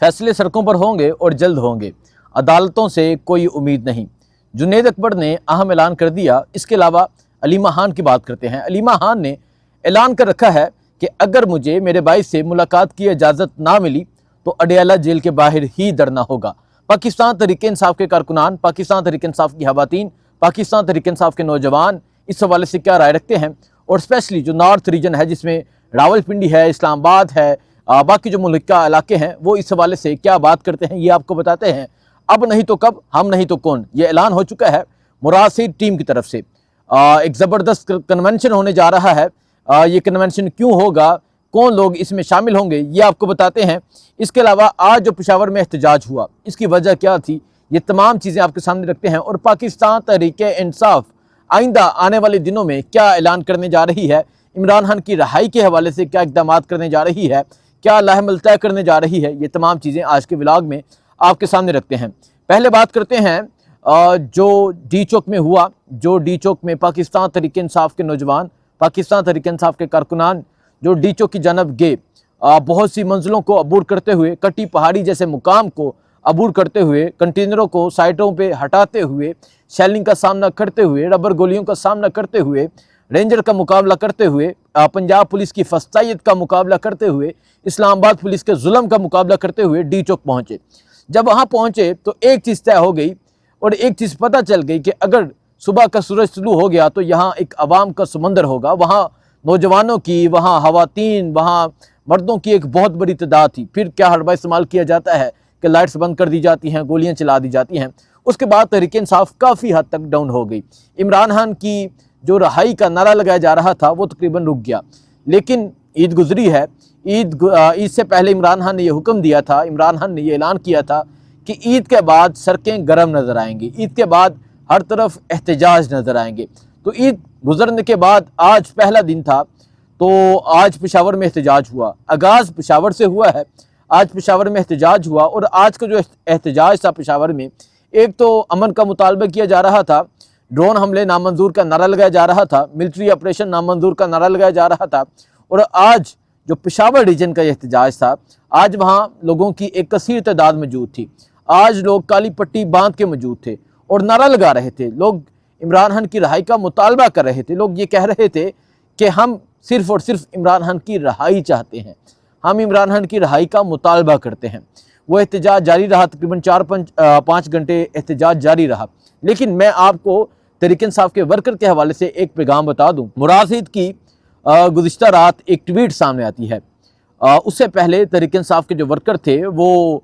फैसले सड़कों पर होंगे और जल्द होंगे, अदालतों से कोई उम्मीद नहीं। जुनैद अकबर ने अहम ऐलान कर दिया। इसके अलावा अलीमा खान की बात करते हैं। अलीमा खान ने ऐलान कर रखा है कि अगर मुझे मेरे भाई से मुलाकात की इजाज़त ना मिली तो अडयाला जेल के बाहर ही धरना होगा। पाकिस्तान तहरीक इंसाफ के कारकुनान, पाकिस्तान तहरीक इंसाफ की खवातीन, पाकिस्तान तहरीक इंसाफ के नौजवान इस हवाले से क्या राय रखते हैं, और स्पेशली जो नॉर्थ रीजन है जिसमें रावलपिंडी है, इस्लामाबाद है, बाकी जो मुल्क का इलाके हैं, वो इस हवाले से क्या बात करते हैं, ये आपको बताते हैं। अब नहीं तो कब, हम नहीं तो कौन, ये ऐलान हो चुका है मुराद सईद टीम की तरफ से। एक ज़बरदस्त कन्वेंशन होने जा रहा है। ये कन्वेंशन क्यों होगा, कौन लोग इसमें शामिल होंगे, ये आपको बताते हैं। इसके अलावा आज जो पेशावर में एहतजाज हुआ, इसकी वजह क्या थी, ये तमाम चीज़ें आपके सामने रखते हैं। और पाकिस्तान तहरीक इंसाफ आइंदा आने वाले दिनों में क्या ऐलान करने जा रही है, इमरान खान की रहाई के हवाले से क्या इक़दाम करने जा रही है, क्या लाहमल तय करने जा रही है, ये तमाम चीज़ें आज के व्लॉग में आपके सामने रखते हैं। पहले बात करते हैं जो डी चौक में हुआ। जो डी चौक में पाकिस्तान तहरीक इंसाफ के नौजवान, पाकिस्तान तहरीक इंसाफ के कारकुनान जो डी चौक की जानब गए, बहुत सी मंजिलों को अबूर करते हुए, कटी पहाड़ी जैसे मुकाम को अबूर करते हुए, कंटेनरों को साइटों पे हटाते हुए, शेलिंग का सामना करते हुए, रबर गोलियों का सामना करते हुए, रेंजर का मुकाबला करते हुए, पंजाब पुलिस की फस्तायत का मुकाबला करते हुए, इस्लामाबाद पुलिस के जुल्म का मुकाबला करते हुए डी चौक पहुँचे। जब वहाँ पहुँचे तो एक चीज़ तय हो गई और एक चीज़ पता चल गई कि अगर सुबह का सूरज शुरू हो गया तो यहाँ एक अवाम का समंदर होगा। वहाँ नौजवानों की, वहाँ खवातीन, वहाँ मर्दों की एक बहुत बड़ी तादाद थी। फिर क्या हरबा इस्तेमाल किया जाता है कि लाइट्स बंद कर दी जाती हैं, गोलियाँ चला दी जाती हैं। उसके बाद तहरीक इंसाफ काफ़ी हद तक डाउन हो गई। इमरान खान की जो रहाई का नारा लगाया जा रहा था वो तकरीबन रुक गया। लेकिन ईद गुजरी है, ईद से पहले इमरान खान ने ये हुक्म दिया था, इमरान खान ने ये ऐलान किया था कि ईद के बाद सड़कें गर्म नज़र आएंगी, ईद के बाद हर तरफ एहतजाज नज़र आएंगे। तो ईद गुजरने के बाद आज पहला दिन था, तो आज पेशावर में एहतजाज हुआ। आगाज़ पेशावर से हुआ है, आज पेशावर में एहतजाज हुआ। और आज का जो एहतजाज था पेशावर में, एक तो अमन का मुतालबा किया जा रहा था, ड्रोन हमले नामंजूर का नारा लगाया जा रहा था, मिलिट्री ऑपरेशन नामंजूर का नारा लगाया जा रहा था। और आज जो पेशावर रीजन का एहतजाज था, आज वहाँ लोगों की एक कसीर तादाद मौजूद थी। आज लोग काली पट्टी बांध के मौजूद थे और नारा लगा रहे थे। लोग इमरान खान की रहाई का मुतालबा कर रहे थे। लोग ये कह रहे थे कि हम सिर्फ़ और सिर्फ इमरान खान की रहाई चाहते हैं, हम इमरान खान की रहाई का मुतालबा करते हैं। वो एहतजाज जारी रहा, तकरीबन 4-5 घंटे एहतजाज जारी रहा। लेकिन मैं आपको तहरीक इंसाफ के वर्कर के हवाले से एक पैगाम बता दूँ। मुराद सईद की गुज़िश्ता रात एक ट्वीट सामने आती है। उससे पहले तहरीक इंसाफ के जो वर्कर थे वो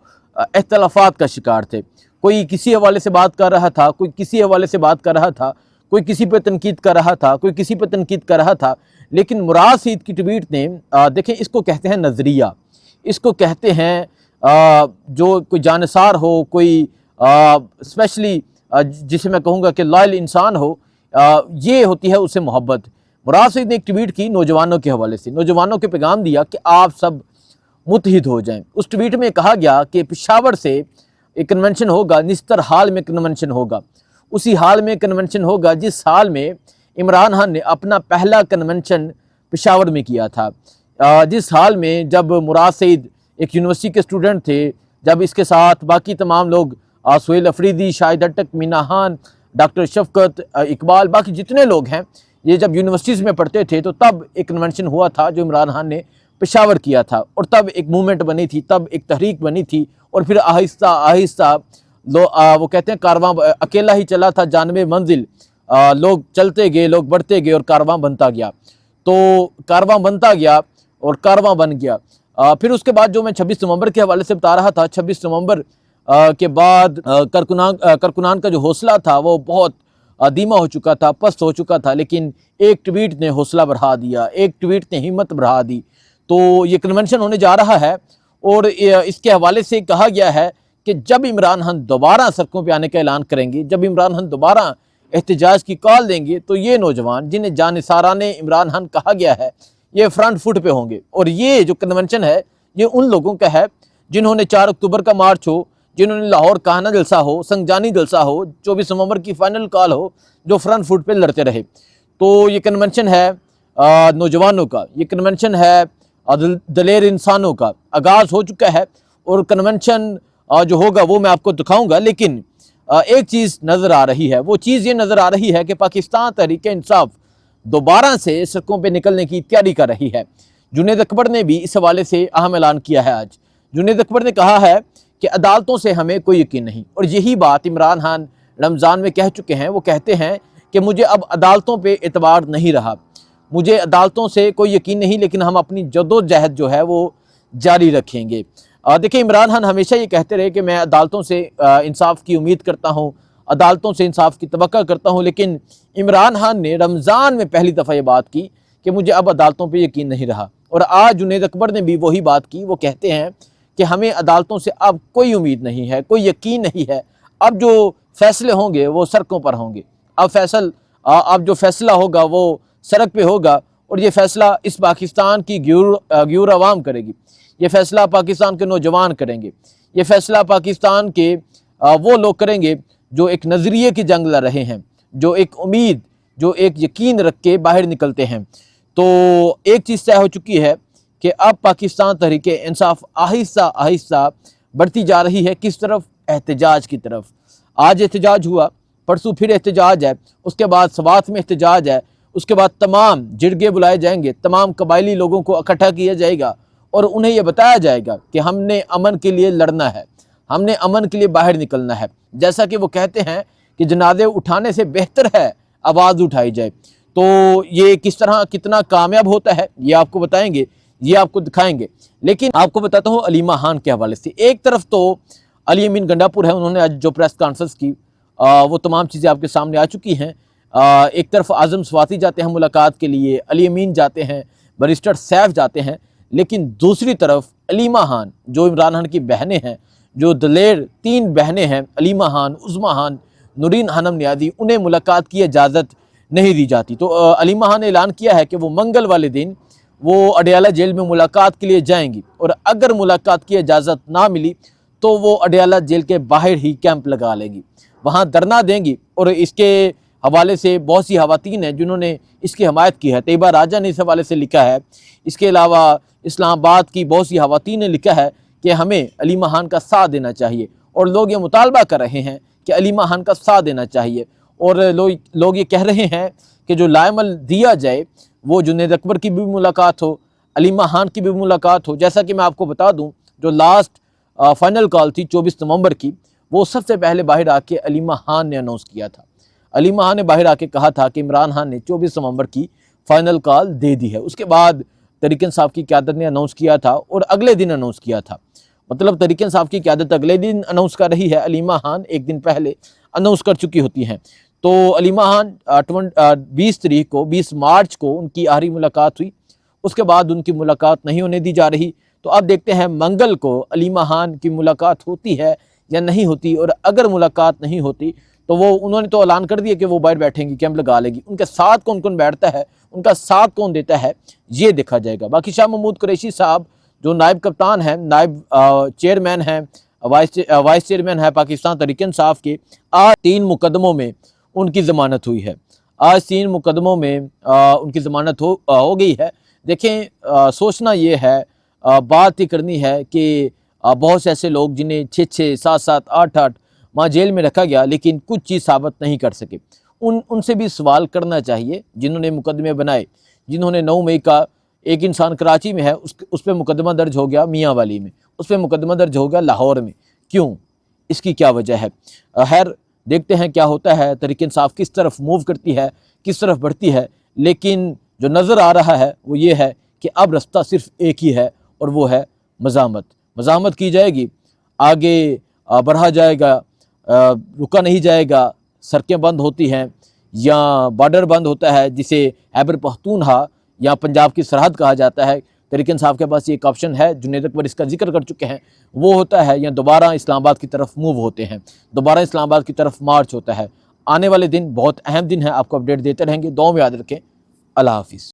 इख्तलाफात का शिकार थे। कोई किसी हवाले से बात कर रहा था, कोई किसी हवाले से बात कर रहा था, कोई किसी पे तनकीद कर रहा था, कोई किसी पे तनकीद कर रहा था। लेकिन मुराद सईद की ट्वीट ने देखें, इसको कहते हैं नज़रिया, इसको कहते हैं जो कोई जानसार हो, कोई स्पेशली जिसे मैं कहूँगा कि लॉयल इंसान हो, ये होती है उससे मोहब्बत। मुराद सईद ने एक ट्वीट की नौजवानों के हवाले से, नौजवानों के पैगाम दिया कि आप सब मुत्तहिद हो जाएं। उस ट्वीट में कहा गया कि पेशावर से एक कन्वेंशन होगा, निस्तर हाल में कन्वेंशन होगा, उसी हाल में कन्वेंशन होगा जिस हाल में इमरान खान ने अपना पहला कन्वेंशन पेशावर में किया था। जिस हाल में जब मुराद सईद एक यूनिवर्सिटी के स्टूडेंट थे, जब इसके साथ बाकी तमाम लोग, सुहेल अफरीदी, शाहिद अटक, मीना खान, डॉक्टर शफकत, इकबाल, बाकी जितने लोग हैं, ये जब यूनिवर्सिटीज़ में पढ़ते थे तो तब एक कन्वेंशन हुआ था जो इमरान खान ने पेशावर किया था। और तब एक मूवमेंट बनी थी, तब एक तहरीक बनी थी। और फिर आहिस्ता आहिस्ता वो कहते हैं कारवां अकेला ही चला था जानबे मंजिल, लोग चलते गए, लोग बढ़ते गए और कारवां बनता गया। तो कारवां बनता गया और कारवां बन गया। फिर उसके बाद जो मैं 26 नवंबर के हवाले से बता रहा था, 26 नवंबर के बाद कारकुनान का जो हौसला था वो बहुत धीमा हो चुका था, पस्त हो चुका था। लेकिन एक ट्वीट ने हौसला बढ़ा दिया, एक ट्वीट ने हिम्मत बढ़ा दी। तो ये कन्वेंशन होने जा रहा है और इसके हवाले से कहा गया है कि जब इमरान खान दोबारा सड़कों पे आने का ऐलान करेंगे, जब इमरान खान दोबारा एहतजाज की कॉल देंगे, तो ये नौजवान जिन्हें जानिसाराने इमरान खान कहा गया है, ये फ्रंट फुट पे होंगे। और ये जो कन्वेंशन है ये उन लोगों का है जिन्होंने 4 अक्टूबर का मार्च हो, जिन्होंने लाहौर काहना जलसा हो, संगजानी जलसा हो, 24 नवंबर की फाइनल कॉल हो, जो फ्रंट फुट पे लड़ते रहे। तो ये कन्वेंशन है नौजवानों का, ये कन्वेंशन है दलेर इंसानों का। आगाज़ हो चुका है اور کنونشن جو ہوگا وہ میں آپ کو دکھاؤں گا، لیکن ایک چیز نظر آ رہی ہے، وہ چیز یہ نظر آ رہی ہے کہ پاکستان تحریک انصاف دوبارہ سے سڑکوں پہ نکلنے کی تیاری کر رہی ہے۔ جنید اکبر نے بھی اس حوالے سے اہم اعلان کیا ہے آج۔ جنید اکبر نے کہا ہے کہ عدالتوں سے ہمیں کوئی یقین نہیں، اور یہی بات عمران خان رمضان میں کہہ چکے ہیں۔ وہ کہتے ہیں کہ مجھے اب عدالتوں پہ اعتبار نہیں رہا، مجھے عدالتوں سے کوئی یقین نہیں، لیکن ہم اپنی جدوجہد جو ہے وہ جاری رکھیں گے۔ دیکھیں، عمران خان ہمیشہ یہ کہتے رہے کہ میں عدالتوں سے انصاف کی امید کرتا ہوں، عدالتوں سے انصاف کی توقع کرتا ہوں، لیکن عمران خان نے رمضان میں پہلی دفعہ یہ بات کی کہ مجھے اب عدالتوں پہ یقین نہیں رہا، اور آج جنید اکبر نے بھی وہی بات کی۔ وہ کہتے ہیں کہ ہمیں عدالتوں سے اب کوئی امید نہیں ہے، کوئی یقین نہیں ہے، اب جو فیصلے ہوں گے وہ سڑکوں پر ہوں گے، اب جو فیصلہ ہوگا وہ سڑک پہ ہوگا، اور یہ فیصلہ اس پاکستان کی گیور عوام کرے گی، یہ فیصلہ پاکستان کے نوجوان کریں گے، یہ فیصلہ پاکستان کے وہ لوگ کریں گے جو ایک نظریے کی جنگ لڑ رہے ہیں، جو ایک امید، جو ایک یقین رکھ کے باہر نکلتے ہیں۔ تو ایک چیز طے ہو چکی ہے کہ اب پاکستان تحریک انصاف آہستہ آہستہ بڑھتی جا رہی ہے کس طرف؟ احتجاج کی طرف۔ آج احتجاج ہوا، پرسوں پھر احتجاج ہے، اس کے بعد سوات میں احتجاج ہے، اس کے بعد تمام جرگے بلائے جائیں گے، تمام قبائلی لوگوں کو اکٹھا کیا جائے گا، اور انہیں یہ بتایا جائے گا کہ ہم نے امن کے لیے لڑنا ہے، ہم نے امن کے لیے باہر نکلنا ہے۔ جیسا کہ وہ کہتے ہیں کہ جنازے اٹھانے سے بہتر ہے آواز اٹھائی جائے۔ تو یہ کس طرح کتنا کامیاب ہوتا ہے یہ آپ کو بتائیں گے، یہ آپ کو دکھائیں گے، لیکن آپ کو بتاتا ہوں علیمہ خان کے حوالے سے۔ ایک طرف تو علی امین گنڈا پور ہے، انہوں نے آج جو پریس کانفرنس کی وہ تمام چیزیں آپ کے سامنے آ چکی ہیں۔ ایک طرف اعظم سواتی جاتے ہیں ملاقات کے لیے، علی امین جاتے ہیں، بیرسٹر سیف جاتے ہیں، لیکن دوسری طرف علیمہ خان جو عمران خان کی بہنیں ہیں، جو دلیر 3 بہنیں ہیں، علیمہ خان، عظمیٰ خان، نورین خانم نیازی، انہیں ملاقات کی اجازت نہیں دی جاتی۔ تو علیمہ خان نے اعلان کیا ہے کہ وہ منگل والے دن وہ اڈیالہ جیل میں ملاقات کے لیے جائیں گی، اور اگر ملاقات کی اجازت نہ ملی تو وہ اڈیالہ جیل کے باہر ہی کیمپ لگا لیں گی، وہاں دھرنا دیں گی۔ اور اس کے حوالے سے بہت سی خواتین ہیں جنہوں نے اس کی حمایت کی ہے۔ طیبہ راجہ نے اس حوالے سے لکھا ہے، اس کے علاوہ اسلام آباد کی بہت سی خواتین نے لکھا ہے کہ ہمیں علیمہ خان کا ساتھ دینا چاہیے، اور لوگ یہ مطالبہ کر رہے ہیں کہ علیمہ خان کا ساتھ دینا چاہیے، اور لوگ یہ کہہ رہے ہیں کہ جو لائمل دیا جائے وہ جنید اکبر کی بھی ملاقات ہو، علیمہ خان کی بھی ملاقات ہو۔ جیسا کہ میں آپ کو بتا دوں، جو لاسٹ فائنل کال تھی 24 نومبر کی، وہ سب سے پہلے باہر آ کے علیمہ خان نے اناؤنس کیا تھا۔ علیمہ خان نے باہر آ کے کہا تھا کہ عمران خان نے 24 نومبر کی فائنل کال دے دی ہے۔ اس کے بعد تحریک انصاف کی قیادت نے اناؤنس کیا تھا، اور اگلے دن اناؤنس کیا تھا، مطلب تحریک انصاف کی قیادت اگلے دن اناؤنس کر رہی ہے، علیمہ خان ایک دن پہلے اناؤنس کر چکی ہوتی ہیں۔ تو علیمہ خان 20 مارچ کو ان کی آخری ملاقات ہوئی، اس کے بعد ان کی ملاقات نہیں ہونے دی جا رہی۔ تو اب دیکھتے ہیں منگل کو علیمہ خان کی ملاقات ہوتی ہے یا نہیں ہوتی، اور اگر ملاقات نہیں ہوتی تو وہ انہوں نے تو اعلان کر دیا کہ وہ باہر بیٹھیں گی، کیمپ لگا لے گی۔ ان کے ساتھ کون بیٹھتا ہے، ان کا ساتھ کون دیتا ہے، یہ دیکھا جائے گا۔ باقی شاہ محمود قریشی صاحب جو نائب کپتان ہیں، نائب چیئرمین ہیں، وائس چیئرمین ہے پاکستان تحریک انصاف کے، آج 3 مقدموں میں ان کی ضمانت ہوئی ہے۔ آج 3 مقدموں میں ان کی ضمانت ہو گئی ہے۔ دیکھیں، سوچنا یہ ہے، بات یہ کرنی ہے کہ بہت سے ایسے لوگ جنہیں 6 7 8 ماہ جیل میں رکھا گیا لیکن کچھ چیز ثابت نہیں کر سکے، ان سے بھی سوال کرنا چاہیے جنہوں نے مقدمے بنائے، جنہوں نے 9 مئی کا ایک انسان کراچی میں ہے، اس پہ مقدمہ درج ہو گیا میاں والی میں، اس پہ مقدمہ درج ہو گیا لاہور میں، کیوں؟ اس کی کیا وجہ ہے؟ خیر، دیکھتے ہیں کیا ہوتا ہے، تحریک انصاف کس طرف موو کرتی ہے، کس طرف بڑھتی ہے، لیکن جو نظر آ رہا ہے وہ یہ ہے کہ اب رستہ صرف ایک ہی ہے، اور وہ ہے مزاحمت کی جائے گی، آگے بڑھا جائے گا، رکا نہیں جائے گا، سڑکیں بند ہوتی ہیں یا بارڈر بند ہوتا ہے جسے خیبر پختونخوا یا پنجاب کی سرحد کہا جاتا ہے۔ تحریک انصاف کے پاس یہ ایک آپشن ہے، جنید اکبر اس کا ذکر کر چکے ہیں، وہ ہوتا ہے یا دوبارہ اسلام آباد کی طرف موو ہوتے ہیں، دوبارہ اسلام آباد کی طرف مارچ ہوتا ہے۔ آنے والے دن بہت اہم دن ہے، آپ کو اپڈیٹ دیتے رہیں گے، دعاؤں میں یاد رکھیں۔ اللہ حافظ۔